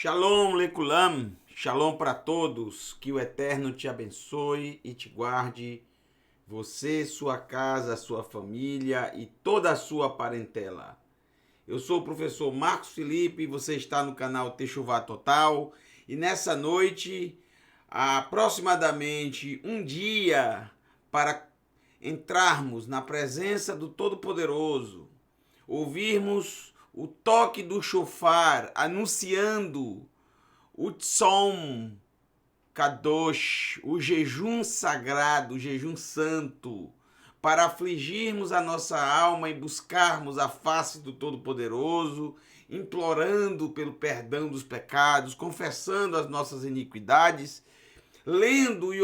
Shalom, Lekulam, Shalom para todos, que o Eterno te abençoe e te guarde, você, sua casa, sua família e toda a sua parentela. Eu sou o professor Marcos Felipe, você está no canal Techuvá Total e nessa noite, há aproximadamente um dia para entrarmos na presença do Todo-Poderoso, ouvirmos o toque do shofar anunciando o Tzom Kadosh, o jejum sagrado, o jejum santo, para afligirmos a nossa alma e buscarmos a face do Todo-Poderoso, implorando pelo perdão dos pecados, confessando as nossas iniquidades, lendo e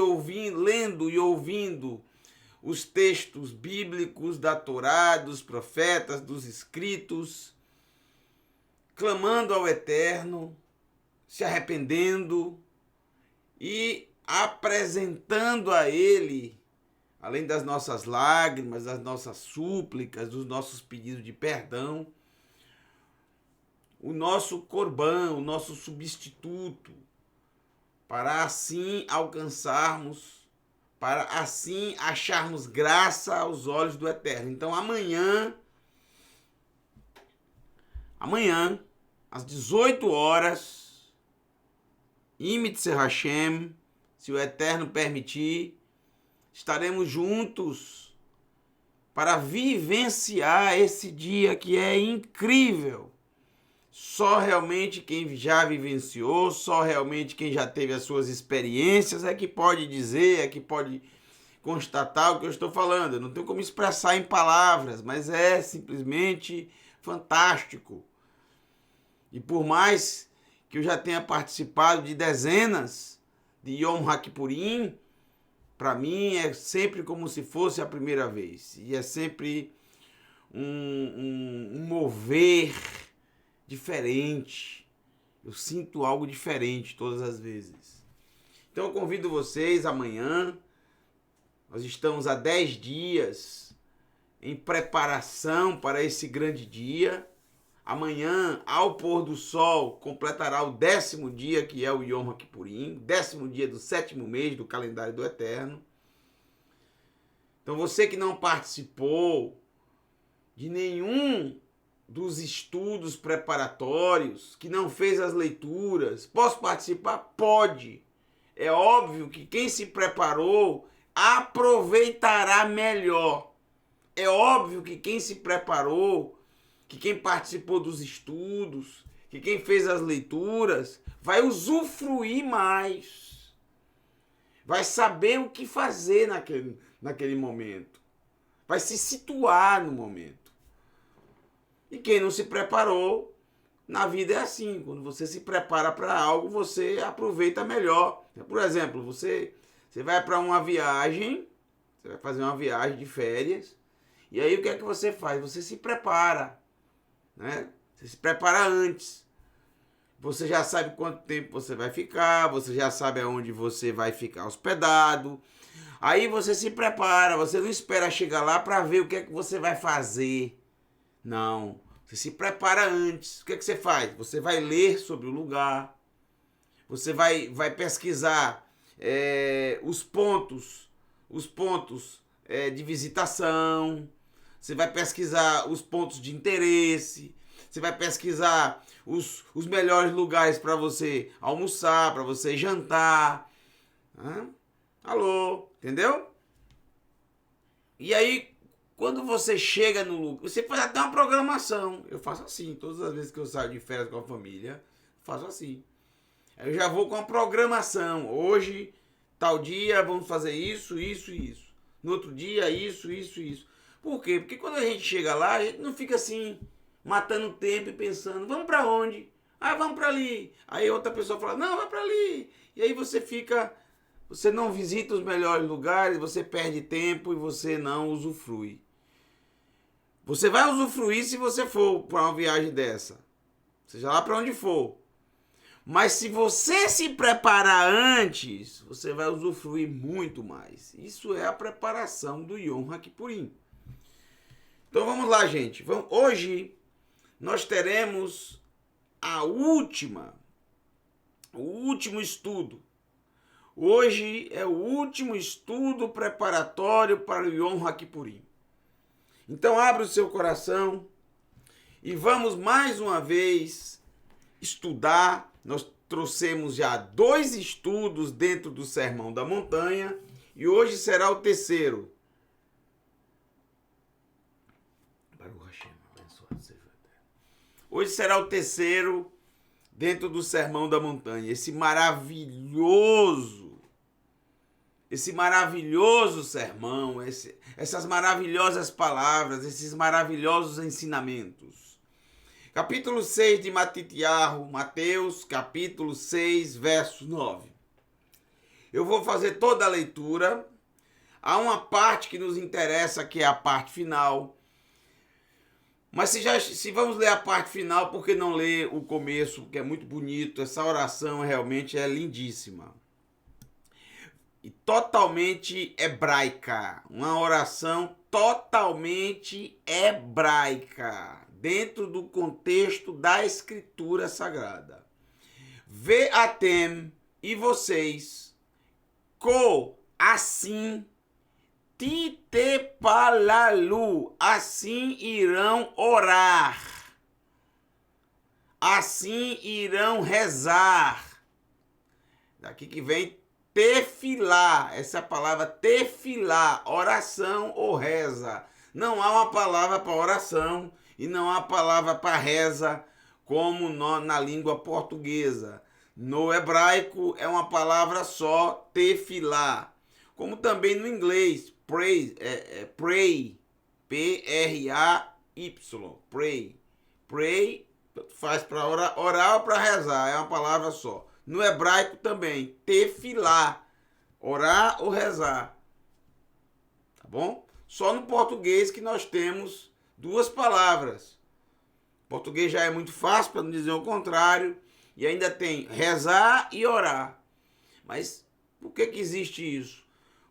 ouvindo os textos bíblicos da Torá, dos profetas, dos escritos, clamando ao Eterno, se arrependendo e apresentando a Ele, além das nossas lágrimas, das nossas súplicas, dos nossos pedidos de perdão, o nosso corban, o nosso substituto, para assim alcançarmos, para assim acharmos graça aos olhos do Eterno. Então amanhã, às 18 horas, Imitze Hashem, se o Eterno permitir, estaremos juntos para vivenciar esse dia que é incrível. Só realmente quem já vivenciou, só realmente quem já teve as suas experiências é que pode dizer, é que pode constatar o que eu estou falando. Eu não tenho como expressar em palavras, mas é simplesmente fantástico. E por mais que eu já tenha participado de dezenas de Yom HaKippurim, para mim é sempre como se fosse a primeira vez. E é sempre um mover diferente. Eu sinto algo diferente todas as vezes. Então eu convido vocês amanhã. Nós estamos há 10 dias em preparação para esse grande dia. Amanhã, ao pôr do sol, completará o 10º dia, que é o Yom HaKippurim, 10º dia do 7º mês do calendário do Eterno. Então você que não participou de nenhum dos estudos preparatórios, que não fez as leituras, posso participar? Pode. É óbvio que quem se preparou aproveitará melhor. É óbvio que quem se preparou, que quem participou dos estudos, que quem fez as leituras, vai usufruir mais. Vai saber o que fazer naquele momento. Vai se situar no momento. E quem não se preparou, na vida é assim. Quando você se prepara para algo, você aproveita melhor. Por exemplo, você vai para uma viagem, você vai fazer uma viagem de férias, e aí o que é que você faz? Você se prepara. Né? Você se prepara antes. Você já sabe quanto tempo você vai ficar, você já sabe aonde você vai ficar hospedado. Aí você se prepara, você não espera chegar lá para ver o que é que você vai fazer. Não, você se prepara antes. O que é que você faz? Você vai ler sobre o lugar, você vai pesquisar os pontos de visitação. Você vai pesquisar os pontos de interesse, você vai pesquisar os melhores lugares para você almoçar, para você jantar. Alô, entendeu? E aí, quando você chega no lugar, você faz até uma programação. Eu faço assim, todas as vezes que eu saio de férias com a família, faço assim. Eu já vou com a programação. Hoje, tal dia, vamos fazer isso, isso e isso. No outro dia, isso, isso e isso. Por quê? Porque quando a gente chega lá, a gente não fica assim, matando tempo e pensando, vamos para onde? Ah, vamos para ali. Aí outra pessoa fala, não, vai para ali. E aí você não visita os melhores lugares, você perde tempo e você não usufrui. Você vai usufruir se você for para uma viagem dessa, seja lá para onde for. Mas se você se preparar antes, você vai usufruir muito mais. Isso é a preparação do Yom HaKippurim. Então vamos lá, gente. Hoje nós teremos a última o último estudo. Hoje é o último estudo preparatório para o Yom HaKippurim. Então abra o seu coração e vamos mais uma vez estudar. Nós trouxemos já 2 estudos dentro do Sermão da Montanha e hoje será o terceiro. Hoje será o terceiro dentro do Sermão da Montanha. Esse maravilhoso sermão, essas maravilhosas palavras, esses maravilhosos ensinamentos. Capítulo 6 de Matitiahu, Mateus, capítulo 6, verso 9. Eu vou fazer toda a leitura. Há uma parte que nos interessa, que é a parte final. Mas se vamos ler a parte final, por que não ler o começo, que é muito bonito? Essa oração realmente é lindíssima. E totalmente hebraica. Uma oração totalmente hebraica, dentro do contexto da Escritura Sagrada. Ve'atem, e vocês, assim, titepalalu, assim irão orar, assim irão rezar. Daqui que vem tefilá, essa palavra tefilá, oração ou reza. Não há uma palavra para oração e não há palavra para reza como na língua portuguesa. No hebraico é uma palavra só, tefilá. Como também no inglês, pray, pray, P-R-A-Y, pray. Pray faz para orar ou para rezar, é uma palavra só. No hebraico também, tefilá, orar ou rezar. Tá bom? Só no português que nós temos 2 palavras. O português já é muito fácil, para não dizer o contrário, e ainda tem rezar e orar. Mas por que existe isso?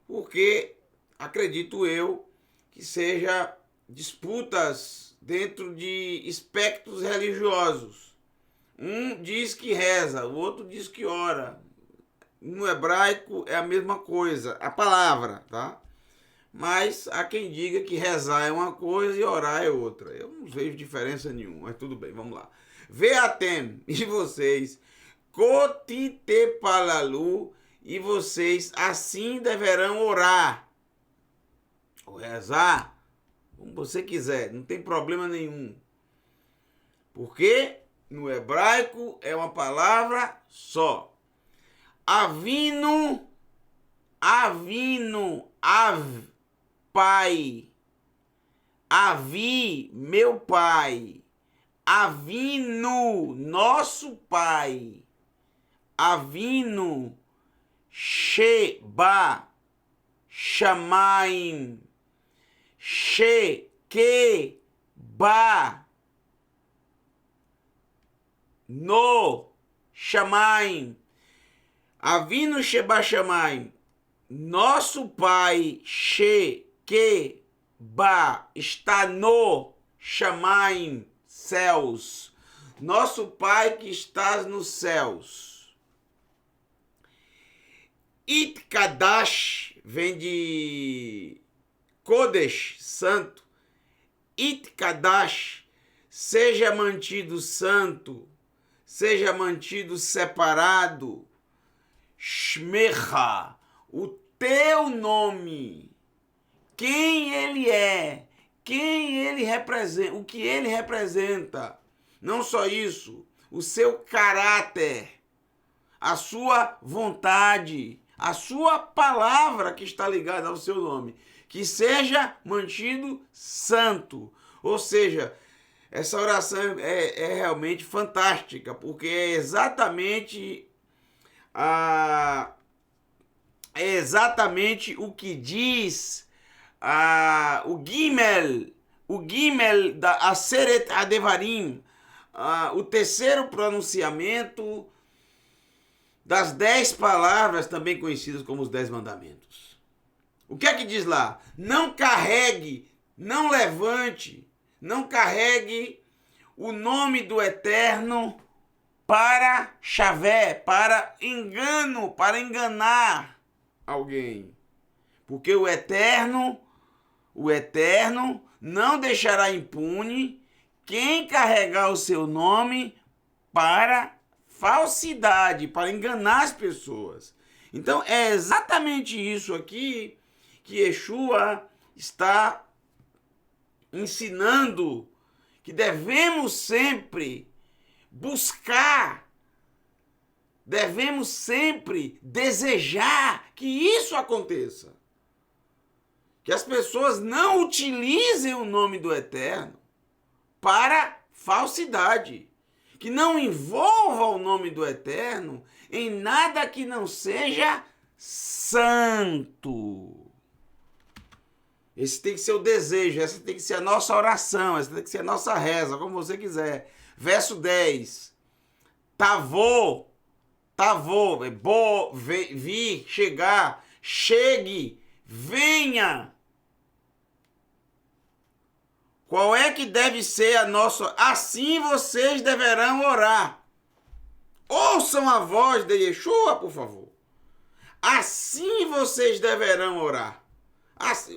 Porque, acredito eu, que seja disputas dentro de espectros religiosos. Um diz que reza, o outro diz que ora. No hebraico é a mesma coisa, a palavra, tá? Mas há quem diga que rezar é uma coisa e orar é outra. Eu não vejo diferença nenhuma, mas tudo bem, vamos lá. Ve'atem, e vocês, kotitepalalu, e vocês assim deverão orar, ou rezar, como você quiser, não tem problema nenhum. Porque no hebraico é uma palavra só. Avinu, pai. Avi, meu pai. Avinu, nosso pai. Avinu, Sheba, Shamaim, Shekeba, no Shamaim, Avinu Sheba Shamaim, nosso pai Shekeba está no Shamaim, céus, nosso pai que está nos céus. Itkadash vem de Kodesh, santo. Itkadash, seja mantido santo, seja mantido separado. Shmecha, o teu nome, quem ele é, quem ele representa, o que ele representa. Não só isso, o seu caráter, a sua vontade, a sua palavra que está ligada ao seu nome, que seja mantido santo. Ou seja, essa oração é realmente fantástica, porque é exatamente o que diz o Gimel da Aseret Adevarim, o terceiro pronunciamento das 10 palavras, também conhecidas como os 10 mandamentos. O que é que diz lá? Não carregue, não levante, não carregue o nome do Eterno para chavé, para engano, para enganar alguém. Porque o Eterno não deixará impune quem carregar o seu nome para falsidade, para enganar as pessoas. Então é exatamente isso aqui que Yeshua está ensinando, que devemos sempre buscar, devemos sempre desejar que isso aconteça. Que as pessoas não utilizem o nome do Eterno para falsidade. Que não envolva o nome do Eterno em nada que não seja santo. Esse tem que ser o desejo, essa tem que ser a nossa oração, essa tem que ser a nossa reza, como você quiser. Verso 10. Tavô, vir, chegar, chegue, venha. Qual é que deve ser a nossa... Assim vocês deverão orar. Ouçam a voz de Yeshua, por favor. Assim vocês deverão orar. Assim,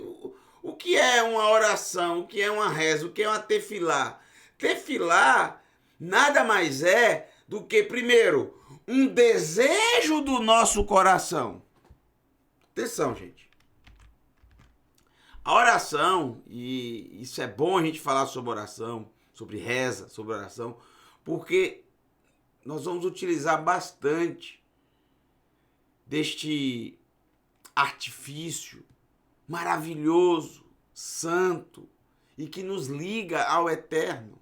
o que é uma oração? O que é uma reza? O que é uma tefilá? Tefilá nada mais é do que, primeiro, um desejo do nosso coração. Atenção, gente. A oração, e isso é bom a gente falar sobre oração, sobre reza, sobre oração, porque nós vamos utilizar bastante deste artifício maravilhoso, santo, e que nos liga ao Eterno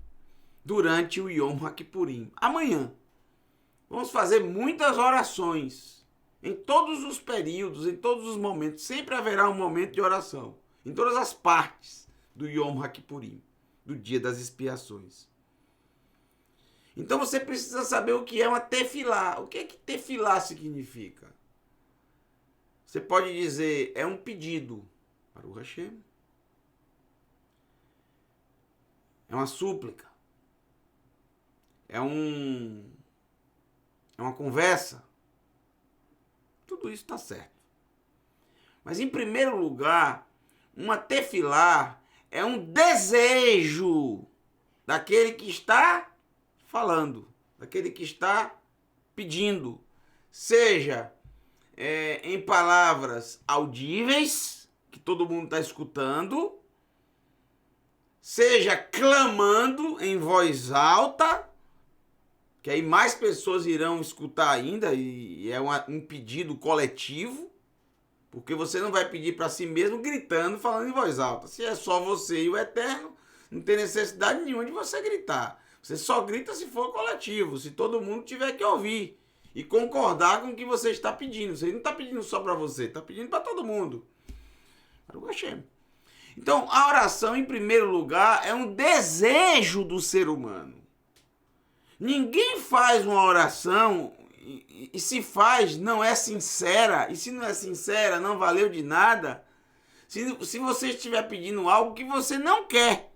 durante o Yom HaKippurim. Amanhã vamos fazer muitas orações, em todos os períodos, em todos os momentos, sempre haverá um momento de oração. Em todas as partes do Yom HaKippurim, do dia das expiações. Então você precisa saber o que é uma tefilá. O que é que tefilá significa? Você pode dizer, é um pedido para o Hashem. É uma súplica. É uma conversa. Tudo isso está certo. Mas em primeiro lugar, uma tefilá é um desejo daquele que está falando, daquele que está pedindo. Seja em palavras audíveis, que todo mundo está escutando, seja clamando em voz alta, que aí mais pessoas irão escutar ainda, e é um pedido coletivo. Porque você não vai pedir para si mesmo gritando, falando em voz alta. Se é só você e o Eterno, não tem necessidade nenhuma de você gritar. Você só grita se for coletivo, se todo mundo tiver que ouvir e concordar com o que você está pedindo. Você não está pedindo só para você, está pedindo para todo mundo. Então, a oração, em primeiro lugar, é um desejo do ser humano. Ninguém faz uma oração... E se faz, não é sincera. E se não é sincera, não valeu de nada. Se você estiver pedindo algo que você não quer.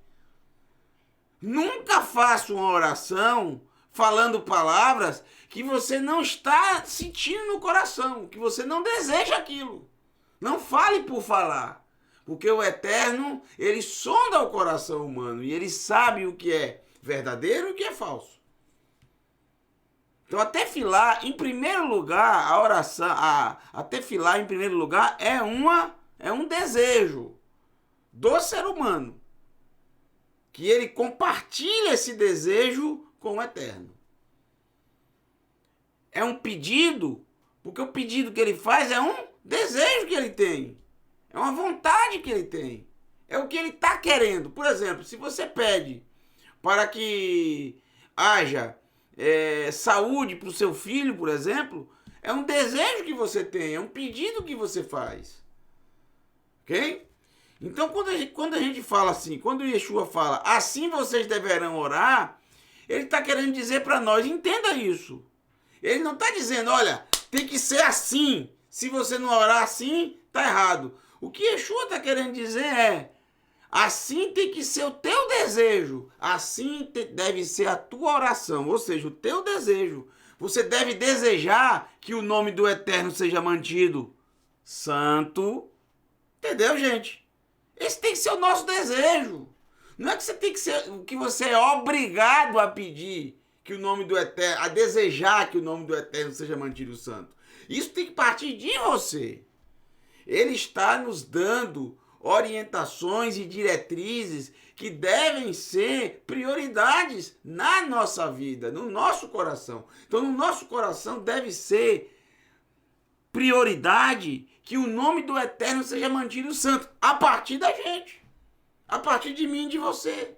Nunca faça uma oração falando palavras que você não está sentindo no coração. Que você não deseja aquilo. Não fale por falar. Porque o Eterno, ele sonda o coração humano. E ele sabe o que é verdadeiro e o que é falso. Então, a tefilá, em primeiro lugar, a oração, a tefilá, em primeiro lugar, é um desejo do ser humano. Que ele compartilha esse desejo com o Eterno. É um pedido, porque o pedido que ele faz é um desejo que ele tem. É uma vontade que ele tem. É o que ele está querendo. Por exemplo, se você pede para que haja... saúde para o seu filho, por exemplo, é um desejo que você tem, é um pedido que você faz. Ok? Então, quando a gente fala assim, quando Yeshua fala, assim vocês deverão orar, ele está querendo dizer para nós, entenda isso. Ele não está dizendo, olha, tem que ser assim, se você não orar assim, está errado. O que Yeshua está querendo dizer é, Assim tem que ser o teu desejo. Assim deve ser a tua oração, ou seja, o teu desejo. Você deve desejar que o nome do Eterno seja mantido santo. Entendeu, gente? Esse tem que ser o nosso desejo. Não é que você tem que ser, que você é obrigado a pedir que o nome do Eterno, a desejar que o nome do Eterno seja mantido santo. Isso tem que partir de você. Ele está nos dando orientações e diretrizes que devem ser prioridades na nossa vida, no nosso coração. Então, no nosso coração deve ser prioridade que o nome do Eterno seja mantido santo, a partir da gente, a partir de mim e de você,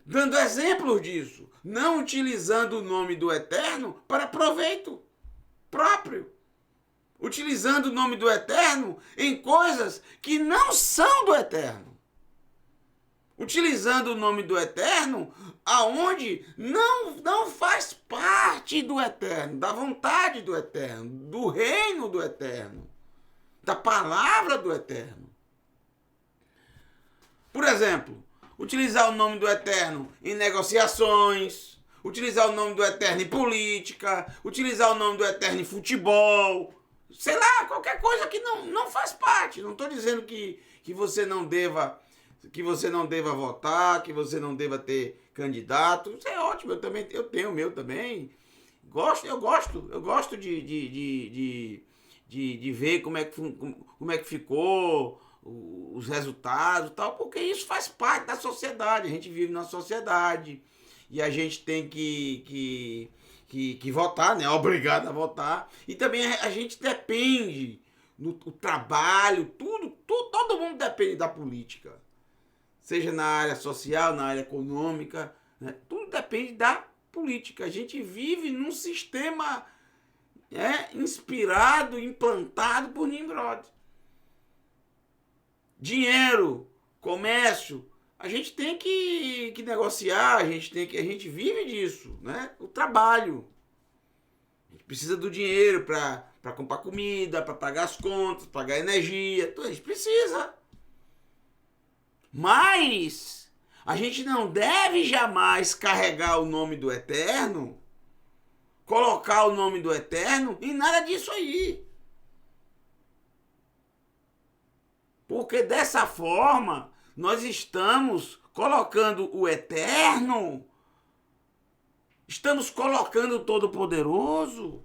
dando exemplos disso, não utilizando o nome do Eterno para proveito próprio, utilizando o nome do Eterno em coisas que não são do Eterno, utilizando o nome do Eterno aonde não faz parte do Eterno, da vontade do Eterno, do reino do Eterno, da palavra do Eterno. Por exemplo, utilizar o nome do Eterno em negociações, utilizar o nome do Eterno em política, utilizar o nome do Eterno em futebol, sei lá, qualquer coisa que não faz parte. Não estou dizendo que você não deva votar, que você não deva ter candidato. Isso é ótimo, eu tenho o meu também. Eu gosto de ver como é que ficou os resultados e tal, porque isso faz parte da sociedade. A gente vive na sociedade e a gente tem que votar, né? Obrigado a votar. E também a gente depende do trabalho, todo mundo depende da política. Seja na área social, na área econômica, né? Tudo depende da política. A gente vive num sistema inspirado, implantado por Nimrod. Dinheiro, comércio, a gente tem que negociar, a gente vive disso, né? O trabalho. A gente precisa do dinheiro para comprar comida, para pagar as contas, pagar energia, tudo a gente precisa. Mas a gente não deve jamais carregar o nome do Eterno, colocar o nome do Eterno em nada disso aí. Porque dessa forma, nós estamos colocando o Eterno, estamos colocando o Todo-Poderoso,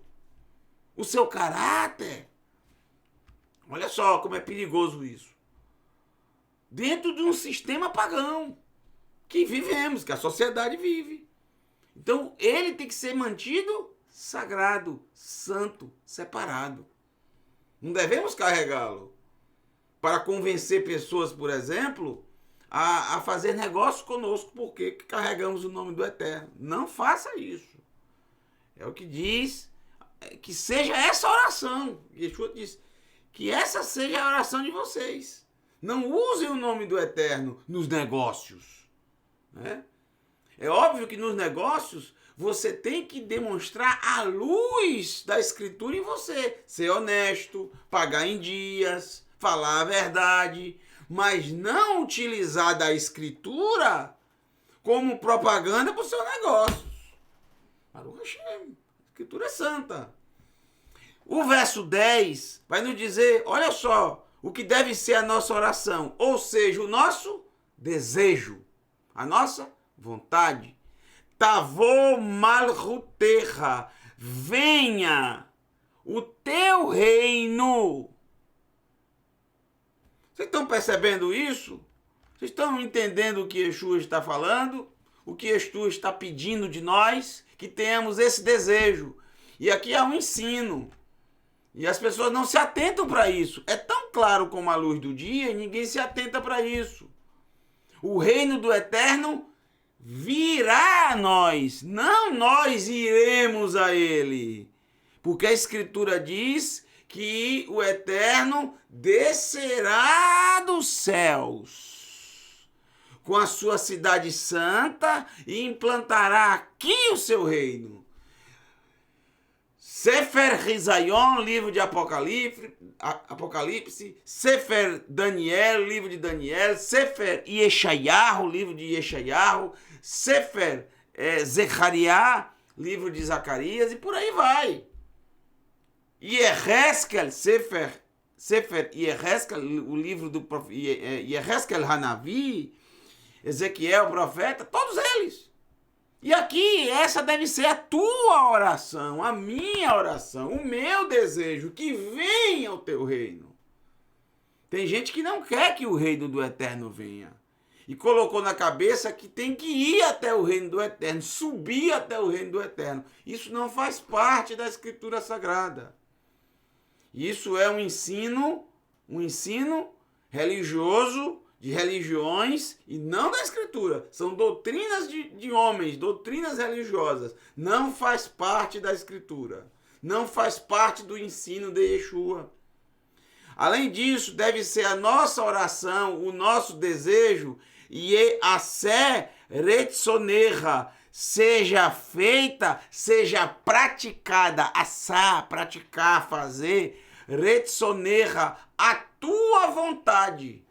o seu caráter. Olha só como é perigoso isso. Dentro de um sistema pagão que vivemos, que a sociedade vive. Então, ele tem que ser mantido sagrado, santo, separado. Não devemos carregá-lo para convencer pessoas, por exemplo, a fazer negócio conosco, porque carregamos o nome do Eterno. Não faça isso. É o que diz, que seja essa oração. Yeshua diz, que essa seja a oração de vocês. Não usem o nome do Eterno nos negócios. Né? É óbvio que nos negócios você tem que demonstrar a luz da Escritura em você. Ser honesto, pagar em dias, falar a verdade, mas não utilizar da Escritura como propaganda para os seus negócios. Baruch Hashem, a Escritura é santa. O verso 10 vai nos dizer, olha só, o que deve ser a nossa oração, ou seja, o nosso desejo, a nossa vontade. Tavô malhuterra, venha o teu reino. Vocês estão percebendo isso? Vocês estão entendendo o que Yeshua está falando? O que Yeshua está pedindo de nós? Que tenhamos esse desejo. E aqui é um ensino. E as pessoas não se atentam para isso. É tão claro como a luz do dia e ninguém se atenta para isso. O reino do Eterno virá a nós, não nós iremos a ele. Porque a Escritura diz que o Eterno descerá dos céus com a sua cidade santa e implantará aqui o seu reino. Sefer Rizayon, livro de Apocalipse, Sefer Daniel, livro de Daniel, Sefer Yeshayahu, livro de Yeshayahu, Sefer Zechariah, livro de Zacarias, e por aí vai. Yeheskel, Sefer Yeheskel, o livro do Yeheskel Hanavi, Ezequiel, profeta, todos eles. E aqui, essa deve ser a tua oração, a minha oração, o meu desejo, que venha o teu reino. Tem gente que não quer que o reino do Eterno venha. E colocou na cabeça que tem que ir até o reino do Eterno, subir até o reino do Eterno. Isso não faz parte da Escritura Sagrada. Isso é um ensino religioso, de religiões, e não da Escritura. São doutrinas de homens, doutrinas religiosas. Não faz parte da Escritura. Não faz parte do ensino de Yeshua. Além disso, deve ser a nossa oração, o nosso desejo, e a sé retsonecha, seja feita, seja praticada, assá, praticar, fazer, retsonecha, a tua vontade.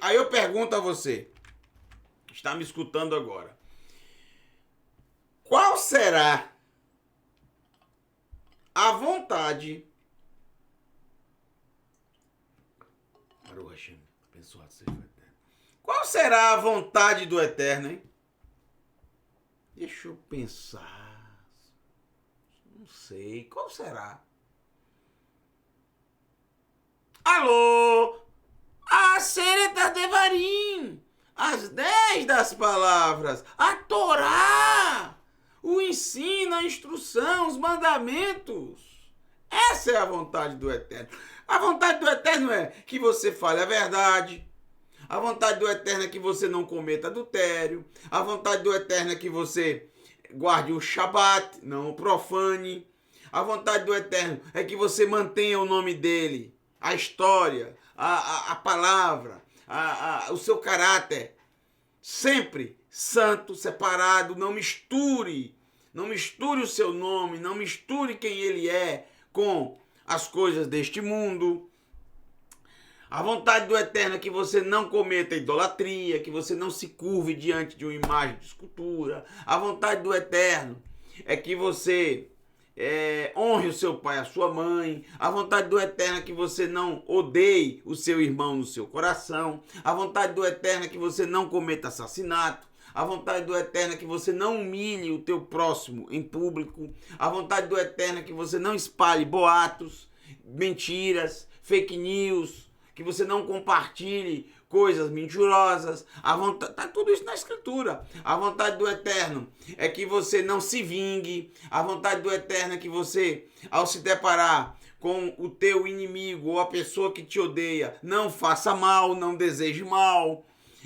Aí eu pergunto a você, que está me escutando agora, qual será a vontade... Qual será a vontade do Eterno, hein? Deixa eu pensar. Não sei. Qual será? Alô? Aseret Devarim. As 10 das palavras. A Torá. O ensino, a instrução, os mandamentos. Essa é a vontade do Eterno. A vontade do Eterno é que você fale a verdade. A vontade do Eterno é que você não cometa adultério. A vontade do Eterno é que você guarde o Shabat, não o profane. A vontade do Eterno é que você mantenha o nome dele, a história, a palavra, o seu caráter. Sempre santo, separado, não misture. Não misture o seu nome, não misture quem ele é com as coisas deste mundo. A vontade do Eterno é que você não cometa idolatria, que você não se curve diante de uma imagem de escultura. A vontade do Eterno é que você honre o seu pai e a sua mãe. A vontade do Eterno é que você não odeie o seu irmão no seu coração. A vontade do Eterno é que você não cometa assassinato. A vontade do Eterno é que você não humilhe o teu próximo em público. A vontade do Eterno é que você não espalhe boatos, mentiras, fake news, que você não compartilhe coisas mentirosas. Tá tudo isso na Escritura. A vontade do Eterno é que você não se vingue. A vontade do Eterno é que você, ao se deparar com o teu inimigo ou a pessoa que te odeia, não faça mal, não deseje mal.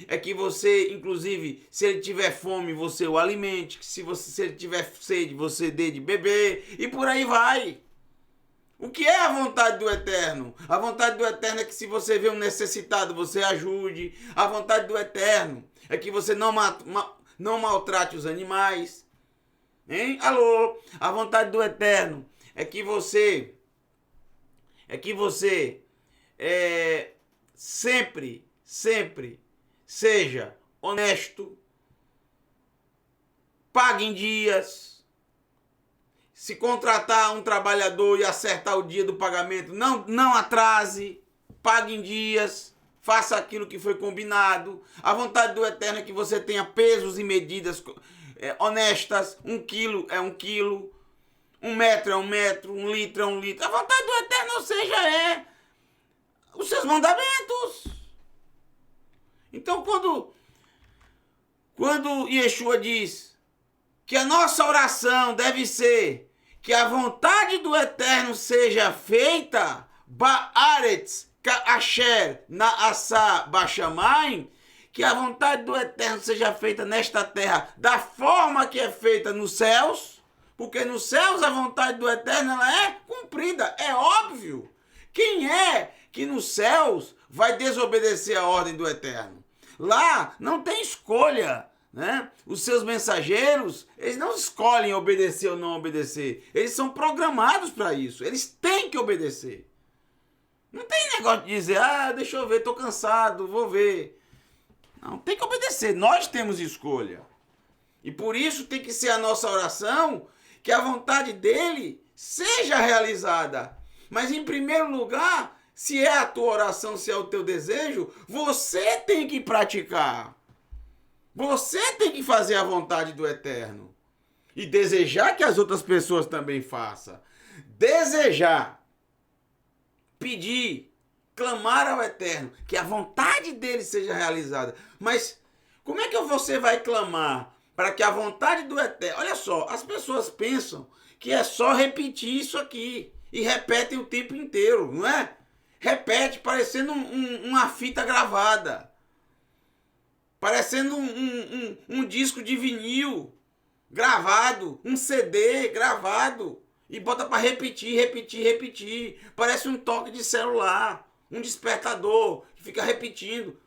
É que você, inclusive, se ele tiver fome, você o alimente. Que se ele tiver sede, você dê de beber. E por aí vai. O que é a vontade do Eterno? A vontade do Eterno é que se você vê um necessitado, você ajude. A vontade do Eterno é que você não maltrate os animais. Hein? Alô? A vontade do Eterno é que você sempre seja honesto, pague em dias. Se contratar um trabalhador e acertar o dia do pagamento, não atrase, pague em dias, faça aquilo que foi combinado. A vontade do Eterno é que você tenha pesos e medidas honestas. 1 quilo é 1 quilo, 1 metro é 1 metro, 1 litro é 1 litro. A vontade do Eterno, ou seja, os seus mandamentos. Então, quando Yeshua diz que a nossa oração deve ser que a vontade do Eterno seja feita, Ba'aretz ka'asher na'asa bashamayim, que a vontade do Eterno seja feita nesta terra da forma que é feita nos céus, porque nos céus a vontade do Eterno ela é cumprida, é óbvio. Quem é que nos céus vai desobedecer a ordem do Eterno? Lá não tem escolha. né? Os seus mensageiros, eles não escolhem obedecer ou não obedecer. Eles são programados para isso. Eles têm que obedecer. Não tem negócio de dizer, deixa eu ver, tô cansado, vou ver. Não, tem que obedecer. Nós temos escolha. E por isso tem que ser a nossa oração que a vontade dele seja realizada. Mas em primeiro lugar, se é a tua oração, se é o teu desejo, você tem que praticar. Você tem que fazer a vontade do Eterno. E desejar que as outras pessoas também façam. Desejar. Pedir. Clamar ao Eterno. Que a vontade dele seja realizada. Mas como é que você vai clamar para que a vontade do Eterno... Olha só, as pessoas pensam que é só repetir isso aqui. E repetem o tempo inteiro, não é? Repete parecendo uma fita gravada. Parecendo um disco de vinil gravado, um CD gravado. E bota para repetir, repetir, repetir. Parece um toque de celular, um despertador que fica repetindo.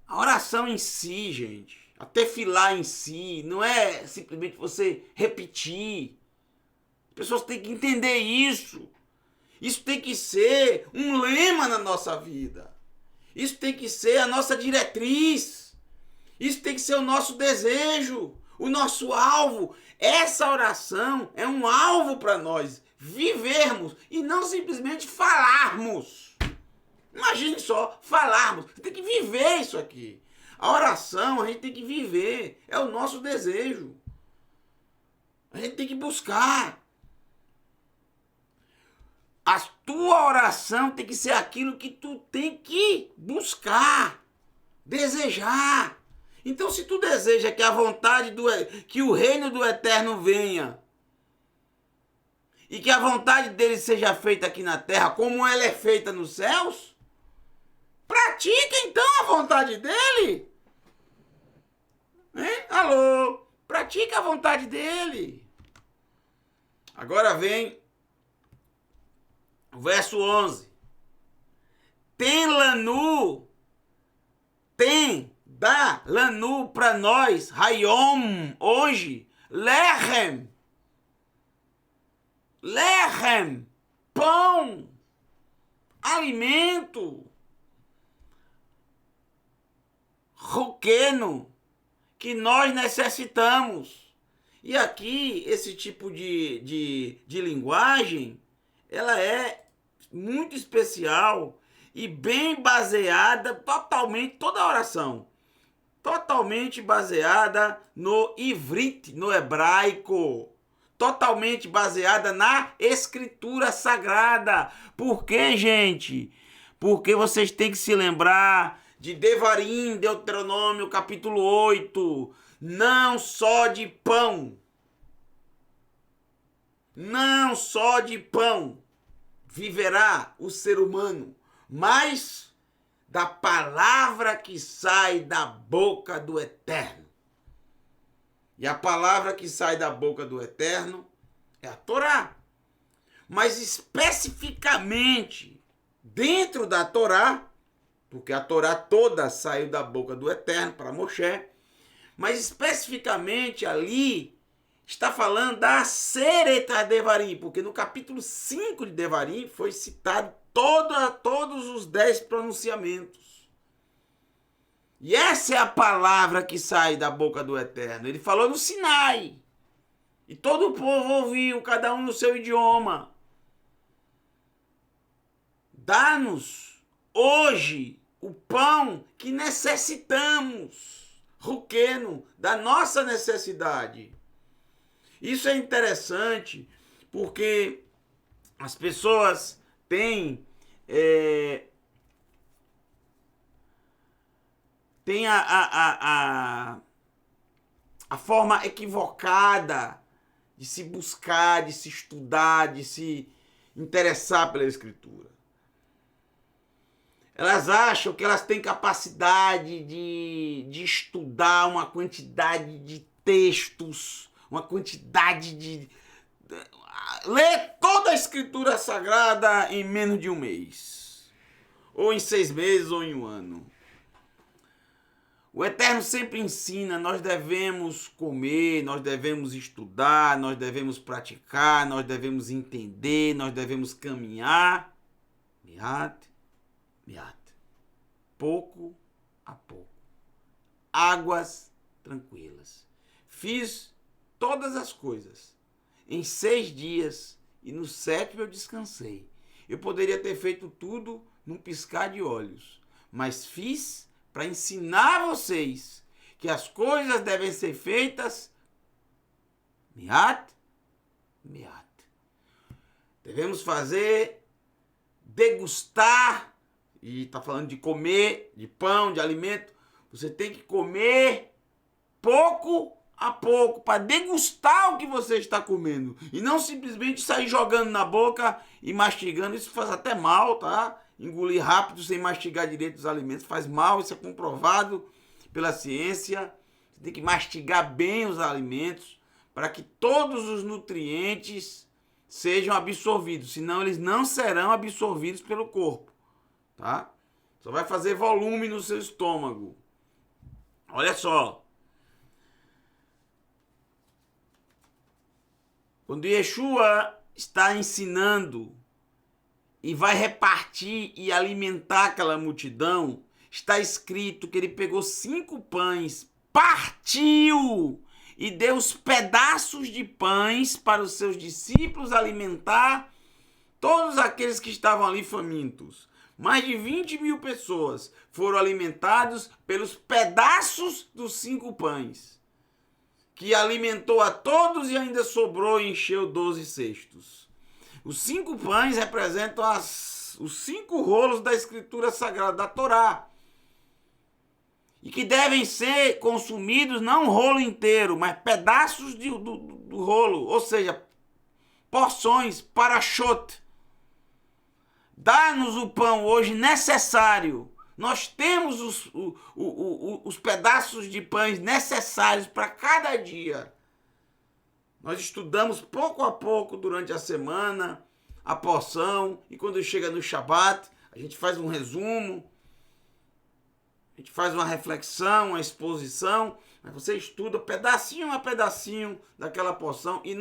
A oração em si, gente, a tefilá em si, não é simplesmente você repetir. As pessoas têm que entender isso. Isso tem que ser um lema na nossa vida. Isso tem que ser a nossa diretriz. Isso tem que ser o nosso desejo, o nosso alvo. Essa oração é um alvo para nós vivermos e não simplesmente falarmos. Imagine só, falarmos. Você tem que viver isso aqui. A oração a gente tem que viver. É o nosso desejo. A gente tem que buscar. A tua oração tem que ser aquilo que tu tem que buscar, desejar. Então, se tu deseja que a vontade que o reino do Eterno venha e que a vontade dele seja feita aqui na terra, como ela é feita nos céus, pratica então a vontade dele. Hein? Alô? Pratica a vontade dele. Agora vem verso 11. Dá lanu para nós, Hayom, hoje, lechem, pão, alimento, roqueno, que nós necessitamos. E aqui, esse tipo de linguagem, ela é muito especial e bem baseada, totalmente, toda a oração, totalmente baseada no ivrit, no hebraico, totalmente baseada na escritura sagrada. Por quê, gente? Porque vocês têm que se lembrar de Devarim, Deuteronômio, capítulo 8, não só de pão, não só de pão viverá o ser humano, mas da palavra que sai da boca do Eterno. E a palavra que sai da boca do Eterno é a Torá. Mas especificamente dentro da Torá, porque a Torá toda saiu da boca do Eterno para Moshe, mas especificamente ali está falando da Sereta Devarim, porque no capítulo 5 de Devarim foi citado todos os 10 pronunciamentos. E essa é a palavra que sai da boca do Eterno. Ele falou no Sinai. E todo o povo ouviu, cada um no seu idioma. Dá-nos hoje o pão que necessitamos, ruqueno, da nossa necessidade. Isso é interessante porque as pessoas têm a forma equivocada de se buscar, de se estudar, de se interessar pela Escritura. Elas acham que elas têm capacidade de estudar uma quantidade de textos, uma quantidade de... ler toda a Escritura Sagrada em menos de um mês. Ou em 6 meses, ou em um ano. O Eterno sempre ensina, nós devemos comer, nós devemos estudar, nós devemos praticar, nós devemos entender, nós devemos caminhar. Miat, miat. Pouco a pouco. Águas tranquilas. Fiz todas as coisas em 6 dias e no 7º eu descansei. Eu poderia ter feito tudo num piscar de olhos, mas fiz para ensinar vocês que as coisas devem ser feitas miat, miat. Devemos fazer, degustar, e está falando de comer, de pão, de alimento. Você tem que comer pouco a pouco para degustar o que você está comendo e não simplesmente sair jogando na boca e mastigando. Isso faz até mal, tá? Engolir rápido sem mastigar direito os alimentos faz mal, isso é comprovado pela ciência. Você tem que mastigar bem os alimentos para que todos os nutrientes sejam absorvidos, senão eles não serão absorvidos pelo corpo, tá? Só vai fazer volume no seu estômago. Olha só. Quando Yeshua está ensinando e vai repartir e alimentar aquela multidão, está escrito que ele pegou 5 pães, partiu e deu os pedaços de pães para os seus discípulos alimentar todos aqueles que estavam ali famintos. Mais de 20.000 pessoas foram alimentados pelos pedaços dos 5 pães, que alimentou a todos e ainda sobrou e encheu 12 cestos. Os 5 pães representam os 5 rolos da Escritura Sagrada, da Torá. E que devem ser consumidos não o rolo inteiro, mas pedaços do rolo, ou seja, porções, parashot. Dá-nos o pão hoje necessário. Nós temos os pedaços de pães necessários para cada dia. Nós estudamos pouco a pouco durante a semana a porção, e quando chega no Shabat, a gente faz um resumo, a gente faz uma reflexão, uma exposição, mas você estuda pedacinho a pedacinho daquela porção, e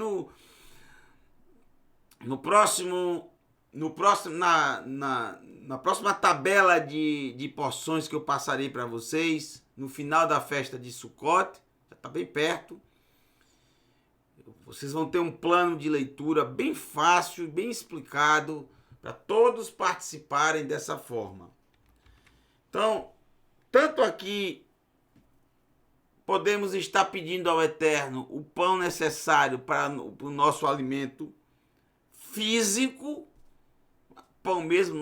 na próxima tabela de porções que eu passarei para vocês, no final da festa de Sukkot, já está bem perto, vocês vão ter um plano de leitura bem fácil, bem explicado, para todos participarem dessa forma. Então, tanto aqui podemos estar pedindo ao Eterno o pão necessário para o nosso alimento físico, pão mesmo,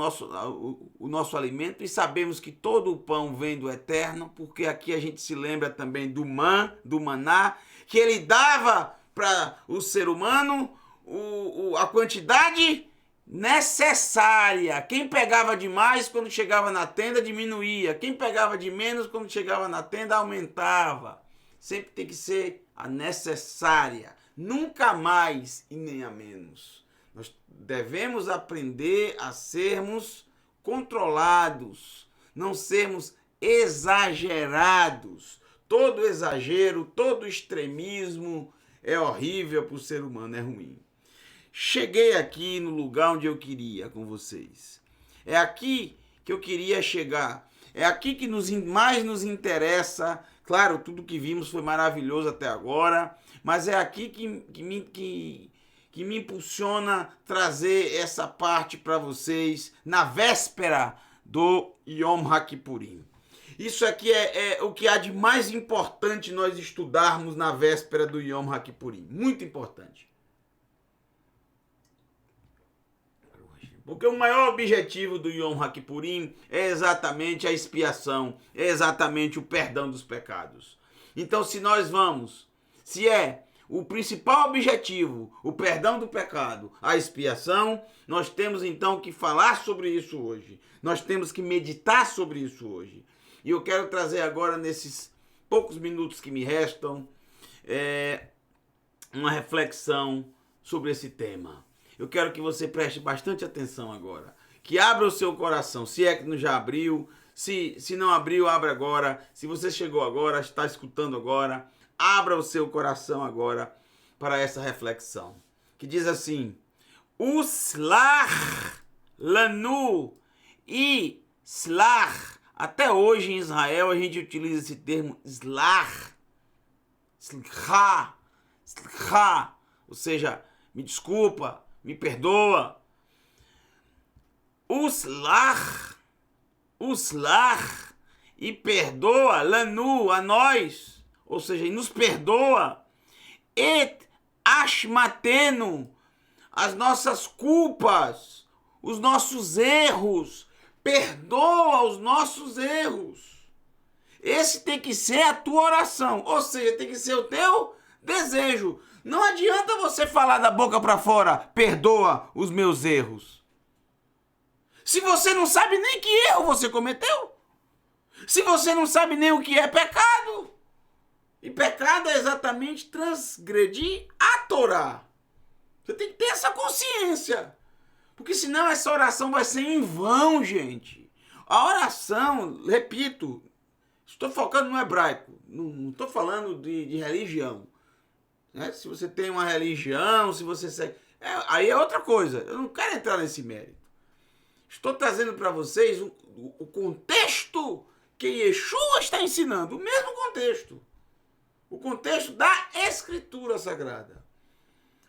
o nosso alimento, e sabemos que todo o pão vem do Eterno, porque aqui a gente se lembra também do maná, que ele dava para o ser humano a quantidade necessária. Quem pegava demais, quando chegava na tenda, diminuía. Quem pegava de menos, quando chegava na tenda, aumentava. Sempre tem que ser a necessária, nunca mais e nem a menos. Nós devemos aprender a sermos controlados, não sermos exagerados. Todo exagero, todo extremismo é horrível para o ser humano, é ruim. Cheguei aqui no lugar onde eu queria com vocês. É aqui que eu queria chegar. É aqui que mais nos interessa. Claro, tudo que vimos foi maravilhoso até agora, mas é aqui que me impulsiona trazer essa parte para vocês na véspera do Yom HaKippurim. Isso aqui é o que há de mais importante nós estudarmos na véspera do Yom HaKippurim. Muito importante. Porque o maior objetivo do Yom HaKippurim é exatamente a expiação, é exatamente o perdão dos pecados. Então, se é o principal objetivo, o perdão do pecado, a expiação, nós temos então que falar sobre isso hoje. Nós temos que meditar sobre isso hoje. E eu quero trazer agora, nesses poucos minutos que me restam, uma reflexão sobre esse tema. Eu quero que você preste bastante atenção agora. Que abra o seu coração, se é que não já abriu. Se não abriu, abra agora. Se você chegou agora, está escutando agora, abra o seu coração agora para essa reflexão. Que diz assim: Uslach lanu e slach. Até hoje em Israel a gente utiliza esse termo slach. Slcha. Slcha. Ou seja, me desculpa, me perdoa. Uslach. Uslach. E perdoa lanu, a nós. Ou seja, e nos perdoa. Et ashmatenu, as nossas culpas, os nossos erros. Perdoa os nossos erros. Esse tem que ser a tua oração. Ou seja, tem que ser o teu desejo. Não adianta você falar da boca para fora, perdoa os meus erros. Se você não sabe nem que erro você cometeu. Se você não sabe nem o que é pecado. E pecado é exatamente transgredir a Torá. Você tem que ter essa consciência. Porque senão essa oração vai ser em vão, gente. A oração, repito, estou focando no hebraico. Não estou falando de religião. Né? Se você tem uma religião, se você segue... aí é outra coisa. Eu não quero entrar nesse mérito. Estou trazendo para vocês o contexto que Yeshua está ensinando. O mesmo contexto. O contexto da Escritura Sagrada.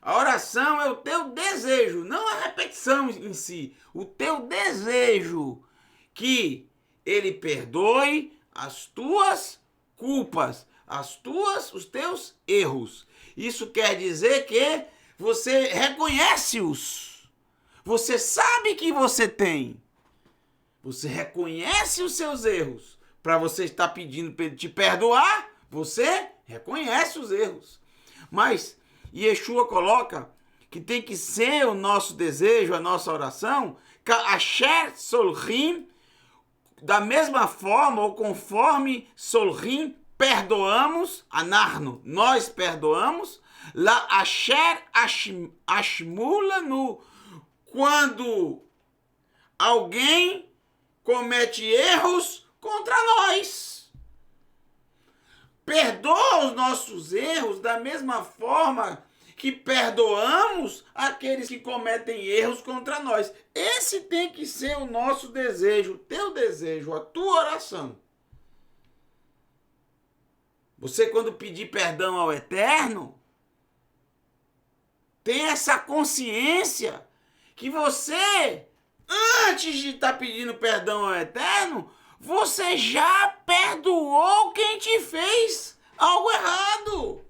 A oração é o teu desejo, não a repetição em si. O teu desejo que ele perdoe as tuas culpas, os teus erros. Isso quer dizer que você reconhece-os. Você sabe que você tem. Você reconhece os seus erros. Para você estar pedindo para ele te perdoar, você reconhece os erros. Mas Yeshua coloca que tem que ser o nosso desejo, a nossa oração, Asher Solchim, da mesma forma ou conforme Solchim, perdoamos, Anarno, nós perdoamos, La Asher Ashmulanu, quando alguém comete erros contra nós. Perdoa os nossos erros da mesma forma que perdoamos aqueles que cometem erros contra nós. Esse tem que ser o nosso desejo, o teu desejo, a tua oração. Você, quando pedir perdão ao Eterno, tem essa consciência que você, antes de estar pedindo perdão ao Eterno, você já perdoou quem te fez algo errado.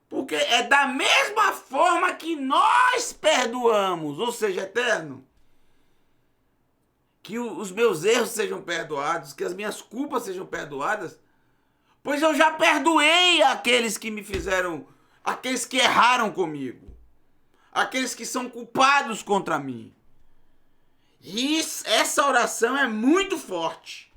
Porque é da mesma forma que nós perdoamos, ou seja, Eterno, que os meus erros sejam perdoados, que as minhas culpas sejam perdoadas, pois eu já perdoei aqueles que me fizeram, aqueles que erraram comigo, aqueles que são culpados contra mim. E essa oração é muito forte.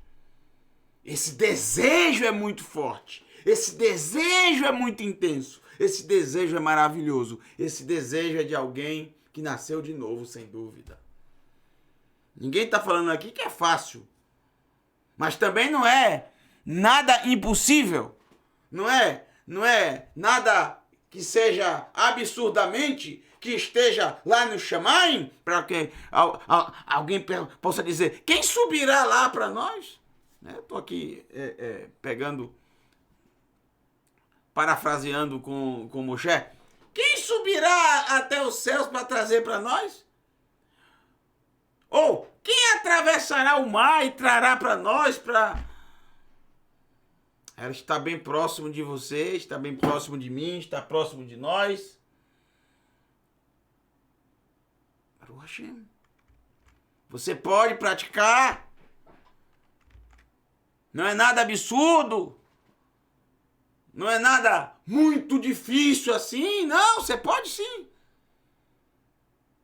Esse desejo é muito forte. Esse desejo é muito intenso. Esse desejo é maravilhoso. Esse desejo é de alguém que nasceu de novo, sem dúvida. Ninguém está falando aqui que é fácil. Mas também não é nada impossível. Não é nada que seja absurdamente que esteja lá no Shamaim, para que alguém possa dizer, quem subirá lá para nós? Estou aqui pegando, parafraseando com Moshe. Quem subirá até os céus para trazer para nós? Ou quem atravessará o mar e trará para nós Ela está bem próximo de você, está bem próximo de mim, está próximo de nós. Você pode praticar. Não é nada absurdo. Não é nada muito difícil assim. Não, você pode sim.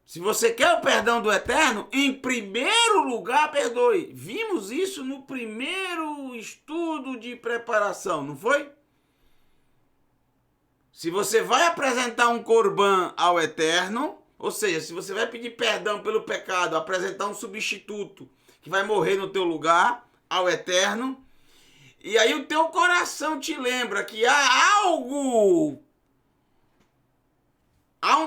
Se você quer o perdão do Eterno, em primeiro lugar, perdoe. Vimos isso no primeiro estudo de preparação, não foi? Se você vai apresentar um corban ao Eterno, ou seja, se você vai pedir perdão pelo pecado, apresentar um substituto que vai morrer no teu lugar, ao Eterno. E aí o teu coração te lembra que há um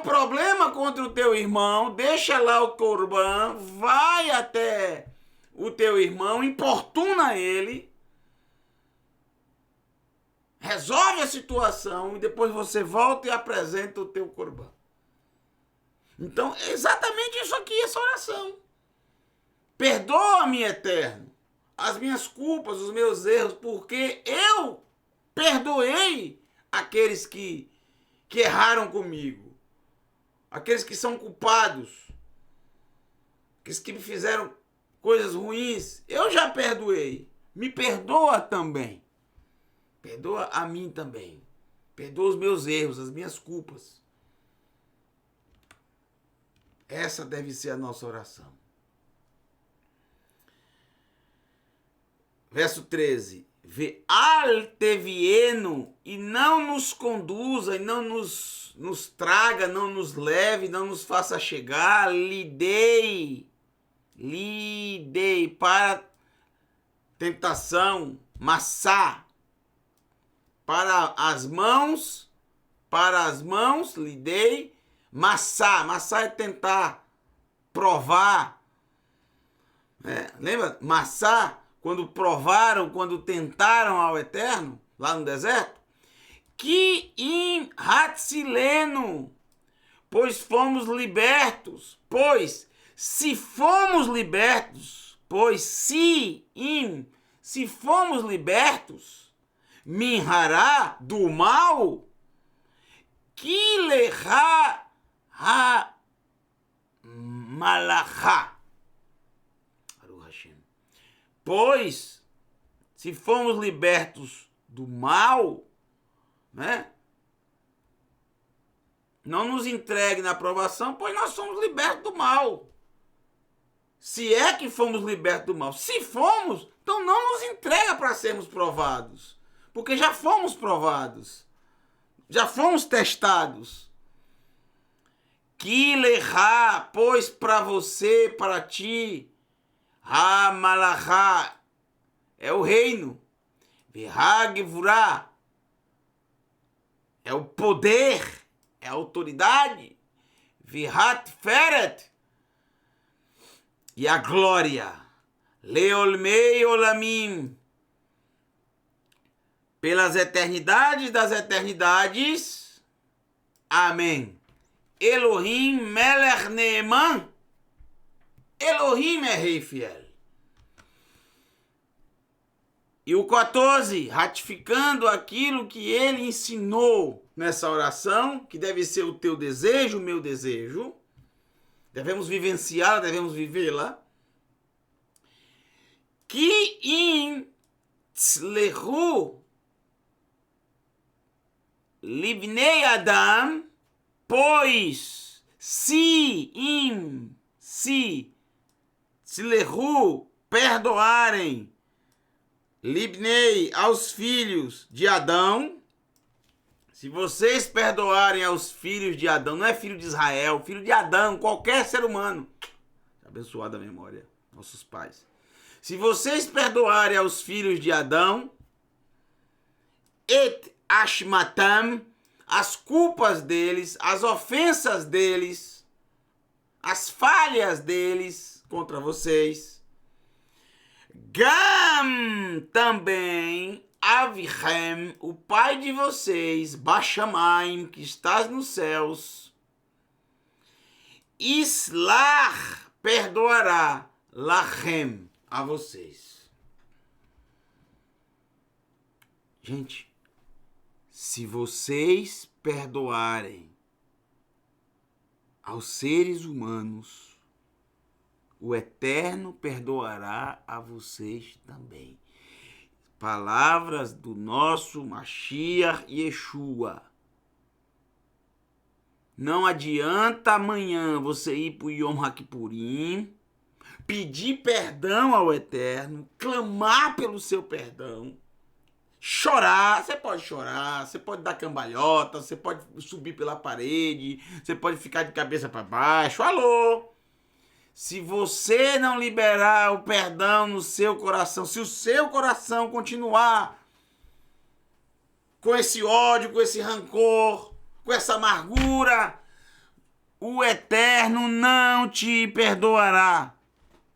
problema contra o teu irmão, deixa lá o corban, vai até o teu irmão, importuna ele, resolve a situação e depois você volta e apresenta o teu corban. Então, é exatamente isso aqui, essa oração. Perdoa-me, Eterno, as minhas culpas, os meus erros, porque eu perdoei aqueles que erraram comigo, aqueles que são culpados, aqueles que me fizeram coisas ruins, eu já perdoei. Me perdoa também. Perdoa a mim também. Perdoa os meus erros, as minhas culpas. Essa deve ser a nossa oração. Verso 13. Ve'al tevieno, e não nos conduza, e não nos traga, não nos leve, não nos faça chegar, lidei para tentação, massá, para as mãos, lidei, massá é tentar, provar. Lembra? Massá, quando provaram, quando tentaram ao Eterno, lá no deserto. Que im hatzileno, pois fomos libertos, se fomos libertos, se fomos libertos, minhará, do mal, que leha ha malachá. Pois, se fomos libertos do mal, não nos entregue na provação, pois nós somos libertos do mal. Se é que fomos libertos do mal. Se fomos, então não nos entrega para sermos provados. Porque já fomos provados. Já fomos testados. Que leha, pois para você, para ti, ha malachá, é o reino. V'hagvurá, é o poder, é a autoridade. V'hat feret, e a glória. Leolmei olamim, pelas eternidades das eternidades. Amém. Elohim melech neeman, Elohim é rei fiel. E o 14, ratificando aquilo que ele ensinou nessa oração, que deve ser o teu desejo, o meu desejo. Devemos vivenciá-la, devemos vivê-la. Que in tzlehu libnei Adam, pois se tzlehu, perdoarem, libnei, aos filhos de Adão. Se vocês perdoarem aos filhos de Adão, não é filho de Israel, filho de Adão, qualquer ser humano. Abençoada a memória, nossos pais. Se vocês perdoarem aos filhos de Adão, et ashmatam, as culpas deles, as ofensas deles, as falhas deles contra vocês, Gam, também, Avichem, o pai de vocês, Bashamaim, que estás nos céus, Islar, perdoará, Lachem, a vocês. Gente, se vocês perdoarem aos seres humanos, o Eterno perdoará a vocês também. Palavras do nosso Mashiach Yeshua. Não adianta amanhã você ir para o Yom HaKippurim, pedir perdão ao Eterno, clamar pelo seu perdão, chorar. Você pode dar cambalhota, você pode subir pela parede, você pode ficar de cabeça para baixo. Alô! Se você não liberar o perdão no seu coração, se o seu coração continuar com esse ódio, com esse rancor, com essa amargura, o Eterno não te perdoará.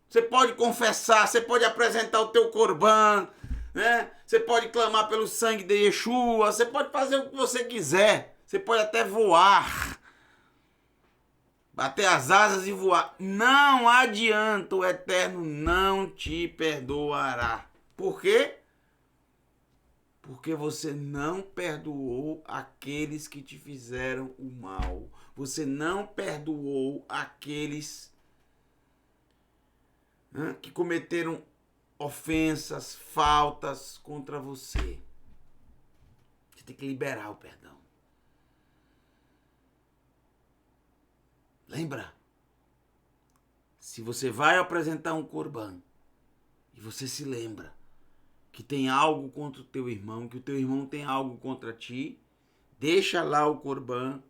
Você pode confessar, você pode apresentar o teu corban, né? Você pode clamar pelo sangue de Yeshua, você pode fazer o que você quiser, você pode até voar, bater as asas e voar. Não adianta, o Eterno não te perdoará. Por quê? Porque você não perdoou aqueles que te fizeram o mal. Você não perdoou aqueles que cometeram ofensas, faltas contra você. Você tem que liberar o perdão. Lembra? Se você vai apresentar um corban e você se lembra que tem algo contra o teu irmão, que o teu irmão tem algo contra ti, deixa lá o corban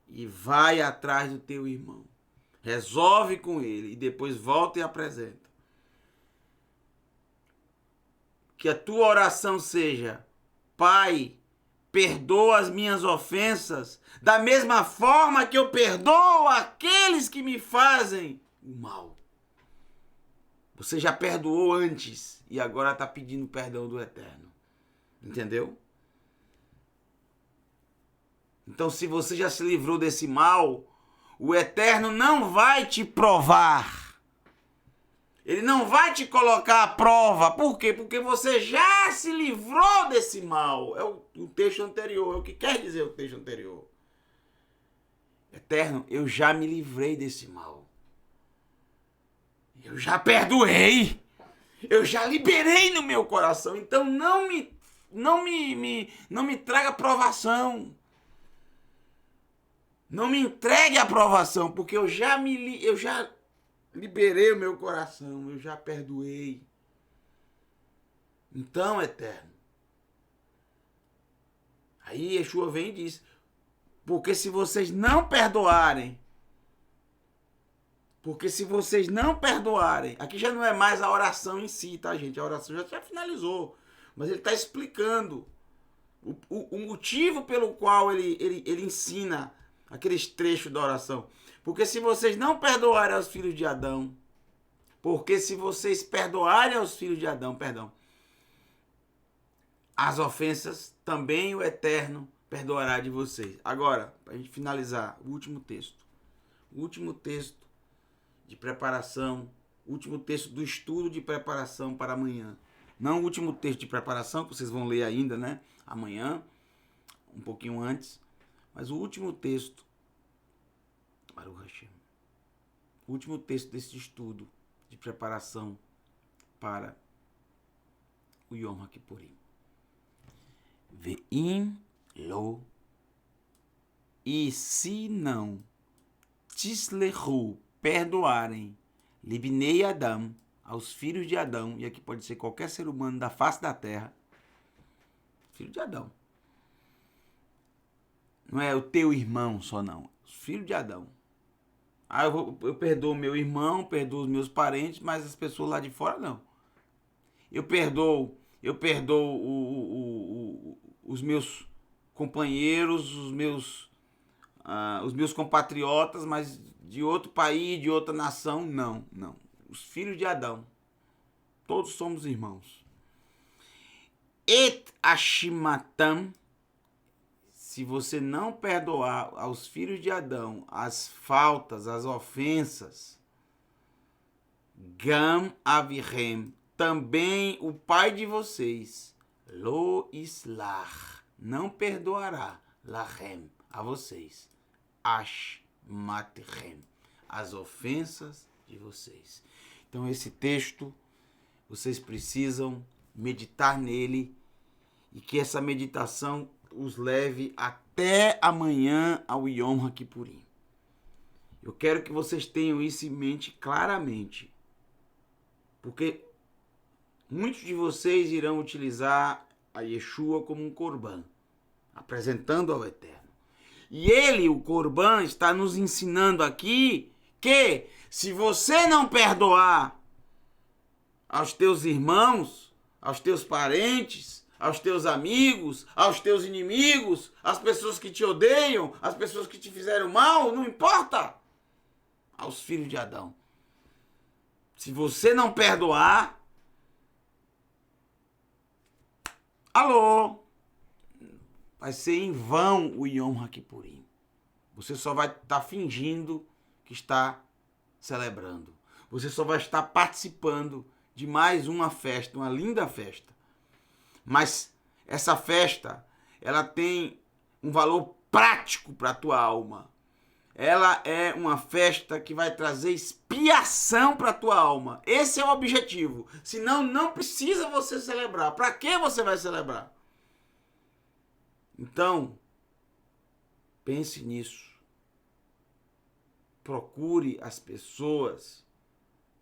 e vai atrás do teu irmão. Resolve com ele e depois volta e apresenta. Que a tua oração seja: Pai, perdoa as minhas ofensas da mesma forma que eu perdoo aqueles que me fazem o mal. Você já perdoou antes e agora está pedindo perdão do Eterno. Entendeu? Então, se você já se livrou desse mal, o Eterno não vai te provar. Ele não vai te colocar à prova. Por quê? Porque você já se livrou desse mal. É o texto anterior. É o que quer dizer o texto anterior. Eterno, eu já me livrei desse mal. Eu já perdoei. Eu já liberei no meu coração. Então não me traga provação. Não me entregue a provação, porque eu já liberei o meu coração, eu já perdoei. Então, Eterno. Aí Yeshua vem e diz: porque se vocês não perdoarem, aqui já não é mais a oração em si, tá, gente? A oração já finalizou, mas ele está explicando o motivo pelo qual ele ensina aqueles trechos da oração. Porque se vocês não perdoarem aos filhos de Adão, as ofensas, também o Eterno perdoará de vocês. Agora, para a gente finalizar, o último texto de preparação, o último texto do estudo de preparação para amanhã. Não o último texto de preparação, que vocês vão ler ainda, né? Amanhã, um pouquinho antes. Mas o último texto, o último texto desse estudo de preparação para o Yom HaKippurim. Ve'im lo, e se não tislehu, perdoarem, libnei Adam, aos filhos de Adão, e aqui pode ser qualquer ser humano da face da terra, filho de Adão. Não é o teu irmão só, não. Os filhos de Adão. Eu perdoo meu irmão, perdoo os meus parentes, mas as pessoas lá de fora, não. Eu perdoo os meus companheiros, os meus compatriotas, mas de outro país, de outra nação, não. Os filhos de Adão. Todos somos irmãos. Et ashimatam, se você não perdoar aos filhos de Adão as faltas, as ofensas, Gam avirem, também o pai de vocês, lo islar, não perdoará, lahem, a vocês, ashmatrem, as ofensas de vocês. Então esse texto, vocês precisam meditar nele e que essa meditação os leve até amanhã ao Yom HaKippurim. Eu quero que vocês tenham isso em mente claramente, porque muitos de vocês irão utilizar a Yeshua como um corban, apresentando ao Eterno. E ele, o corban, está nos ensinando aqui que se você não perdoar aos teus irmãos, aos teus parentes, aos teus amigos, aos teus inimigos, às pessoas que te odeiam, às pessoas que te fizeram mal, não importa, aos filhos de Adão. Se você não perdoar, alô, vai ser em vão o Yom HaKippurim. Você só vai estar fingindo que está celebrando. Você só vai estar participando de mais uma festa, uma linda festa. Mas essa festa, ela tem um valor prático para a tua alma. Ela é uma festa que vai trazer expiação para a tua alma. Esse é o objetivo. Senão, não precisa você celebrar. Para que você vai celebrar? Então, pense nisso. Procure as pessoas.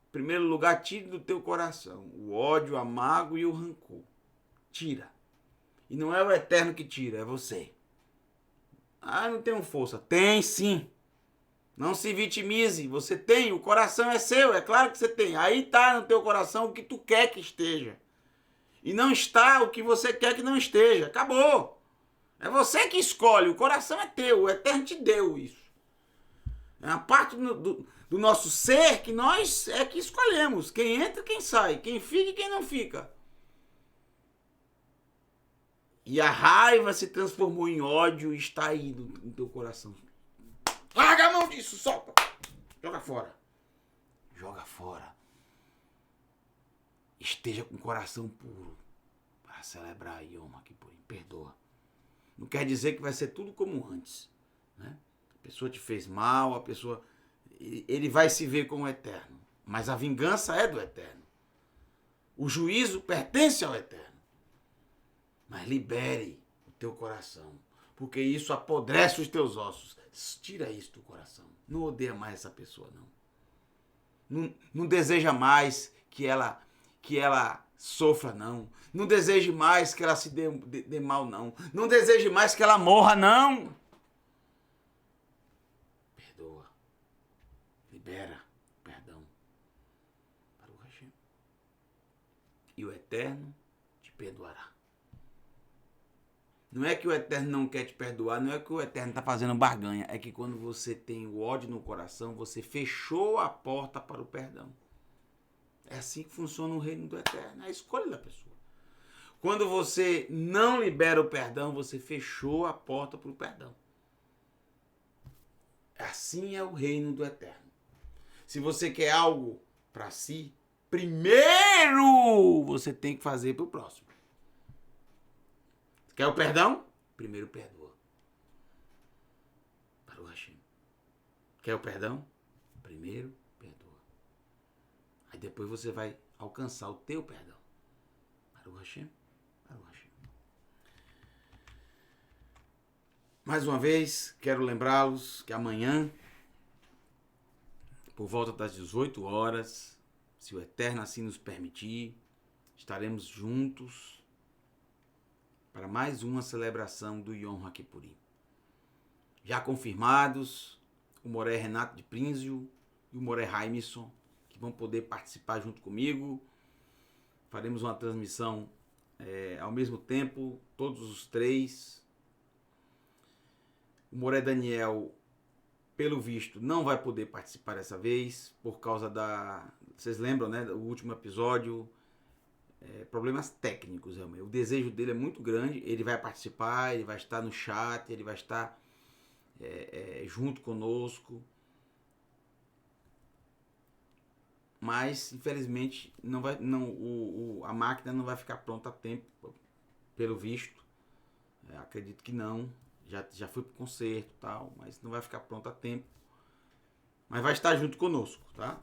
Em primeiro lugar, tire do teu coração o ódio, a mágoa e o rancor. Tira. E não é o Eterno que tira, é você. Ah, não tenho força. Tem sim. Não se vitimize. Você tem, o coração é seu, é claro que você tem. Aí está no teu coração o que tu quer que esteja. E não está o que você quer que não esteja. Acabou. É você que escolhe, o coração é teu, o Eterno te deu isso. É a parte do nosso ser que nós é que escolhemos. Quem entra, quem sai. Quem fica e quem não fica. E a raiva se transformou em ódio e está aí no teu coração. Larga a mão disso, solta. Joga fora. Joga fora. Esteja com o coração puro para celebrar Yom HaKippurim. Perdoa. Não quer dizer que vai ser tudo como antes, né? A pessoa te fez mal, a pessoa... Ele vai se ver como eterno. Mas a vingança é do Eterno. O juízo pertence ao Eterno. Mas libere o teu coração. Porque isso apodrece os teus ossos. Tira isso do coração. Não odeia mais essa pessoa, não. Não deseja mais que ela sofra, não. Não deseje mais que ela se dê mal, não. Não deseje mais que ela morra, não. Perdoa. Libera perdão para o Hashem. E o Eterno te perdoará. Não é que o Eterno não quer te perdoar, não é que o Eterno está fazendo barganha. É que quando você tem o ódio no coração, você fechou a porta para o perdão. É assim que funciona o reino do Eterno. É a escolha da pessoa. Quando você não libera o perdão, você fechou a porta para o perdão. Assim é o reino do Eterno. Se você quer algo para si, primeiro você tem que fazer para o próximo. Quer o perdão? Primeiro perdoa. Para o Hashem. Quer o perdão? Primeiro perdoa. Aí depois você vai alcançar o teu perdão. Para o Hashem. Para o Hashem. Mais uma vez, quero lembrá-los que amanhã, por volta das 18 horas, se o Eterno assim nos permitir, estaremos juntos para mais uma celebração do Yom HaKippurim. Já confirmados, o Moré Renato de Prínzio e o Moré Raimison, que vão poder participar junto comigo. Faremos uma transmissão ao mesmo tempo, todos os três. O Moré Daniel, pelo visto, não vai poder participar dessa vez, por causa da... Vocês lembram, né? O último episódio... problemas técnicos, realmente. O desejo dele é muito grande, ele vai participar, ele vai estar no chat, ele vai estar junto conosco, mas infelizmente a máquina não vai ficar pronta a tempo, pelo visto. Acredito que não, já foi para o concerto e tal, mas não vai ficar pronta a tempo, mas vai estar junto conosco, tá?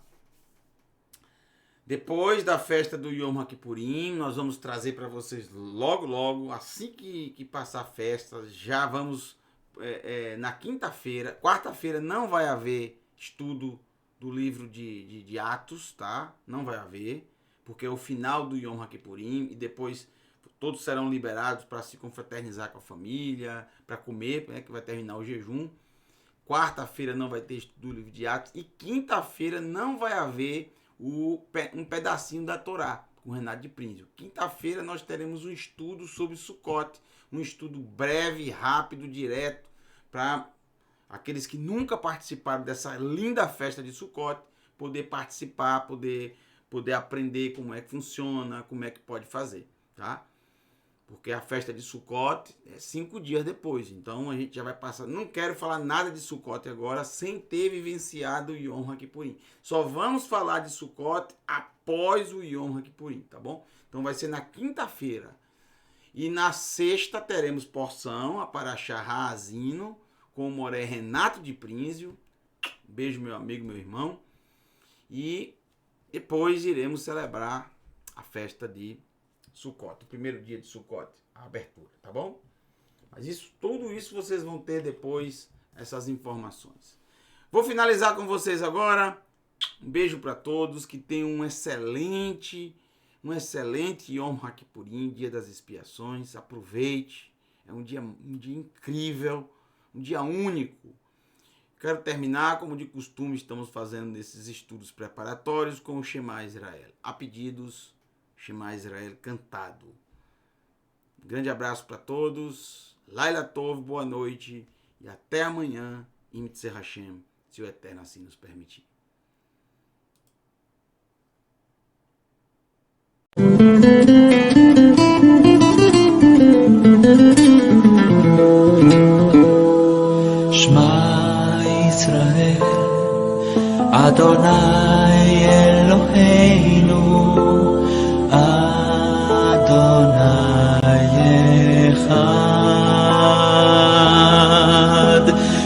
Depois da festa do Yom HaKippurim, nós vamos trazer para vocês logo, assim que passar a festa, já vamos, na quinta-feira, quarta-feira não vai haver estudo do livro de Atos, tá? Não vai haver, porque é o final do Yom HaKippurim e depois todos serão liberados para se confraternizar com a família, para comer, né, que vai terminar o jejum. quarta-feira não vai ter estudo do livro de Atos e quinta-feira não vai haver um pedacinho da Torá com Renato de Prínsio. Quinta-feira nós teremos um estudo sobre Sucote, um estudo breve, rápido, direto, para aqueles que nunca participaram dessa linda festa de Sucote poder participar, poder aprender como é que funciona, como é que pode fazer, tá? Porque a festa de Sucote é 5 dias depois, então a gente já vai passar. Não quero falar nada de Sucote agora sem ter vivenciado o Yom HaKippurim. Só vamos falar de Sucote após o Yom HaKippurim, tá bom? Então vai ser na quinta-feira. E na sexta teremos porção, a Parashá Ha'azino, com o Moré Renato de Prínsio. Beijo, meu amigo, meu irmão. E depois iremos celebrar a festa de Sucote, o primeiro dia de Sucote, a abertura, tá bom? Mas tudo isso vocês vão ter depois, essas informações. Vou finalizar com vocês agora. Um beijo para todos, que tenham um excelente Yom HaKippurim, dia das expiações. Aproveite, é um dia incrível, um dia único. Quero terminar, como de costume, estamos fazendo nesses estudos preparatórios com o Shema Israel. A pedidos, Shema Israel cantado. Um grande abraço para todos. Laila Tov, boa noite. E até amanhã, Im Tzeh Hashem, se o Eterno assim nos permitir. Shema Israel, Adonai Eloheinu, Adonai Echad.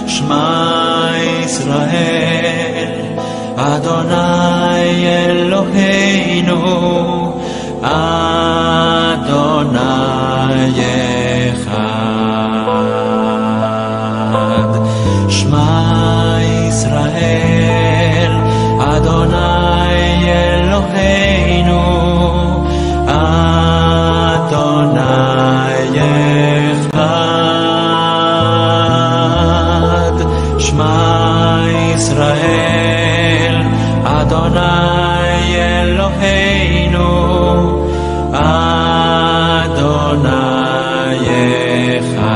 Shema Israel, Adonai Eloheinu, Adonai Echad. Shema Israel, Adonai Eloheinu, Adonai Echad. Shema Israel, Adonai Eloheinu, Adonai Echad.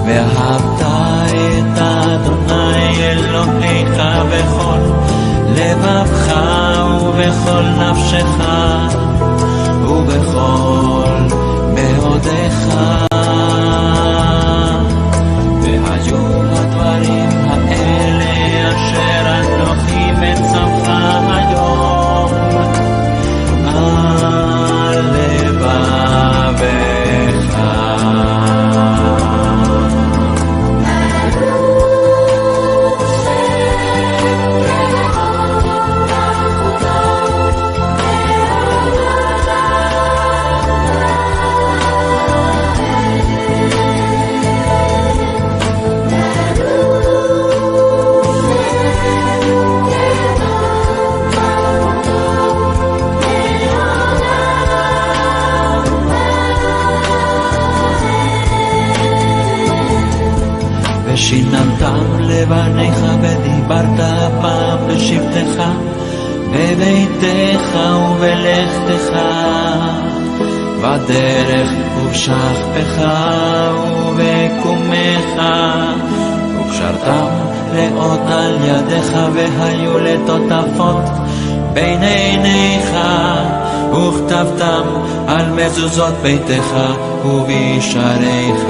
ואהבת את אדוני אלוהיך בכל לבבך ובכל נפשך ובכל מאודיך. והיו הדברים האלה אשר אנוכי מצווך היום על לבבך. ושיננתם לבניך ודיברת הפעם בשבתך בביתך ובלכתך בדרך ובשכבך ובקומך וקשרתם לאות על ידיך והיו לטוטפות בין עיניך וכתבתם על מזוזות ביתך ובישעריך.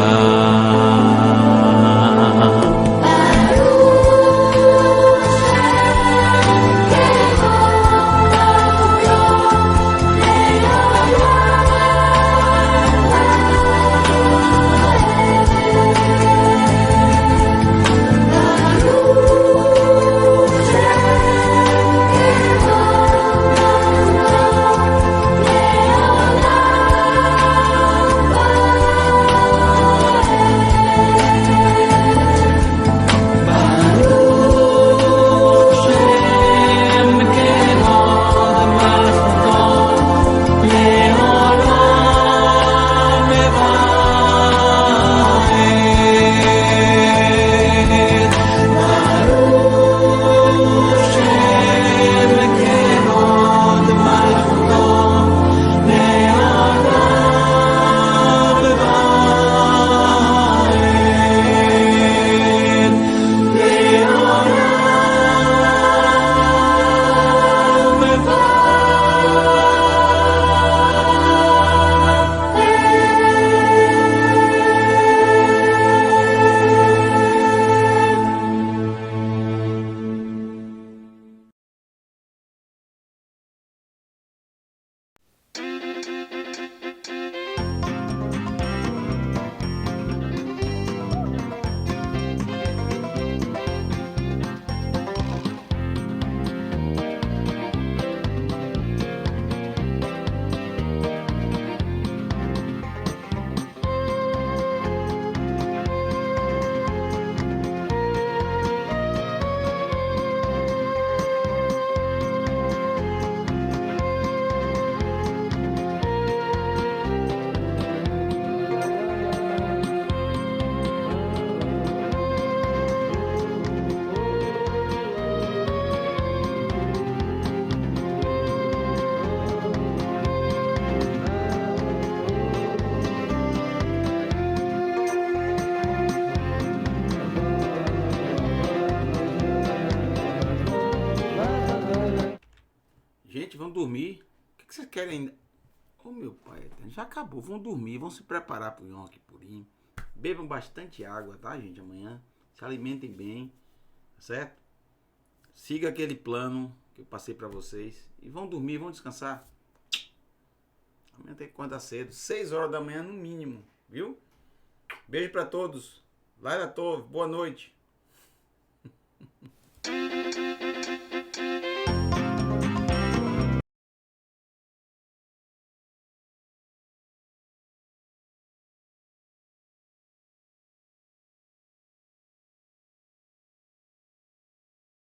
querem... Ô, meu pai, já acabou. Vão dormir, vão se preparar pro Yom Kippurim. Bebam bastante água, tá, gente? Amanhã. Se alimentem bem, tá certo? Siga aquele plano que eu passei pra vocês. E vão dormir, vão descansar. Amanhã tem que acordar cedo. 6 horas da manhã no mínimo, viu? Beijo pra todos. Laila Tov, boa noite.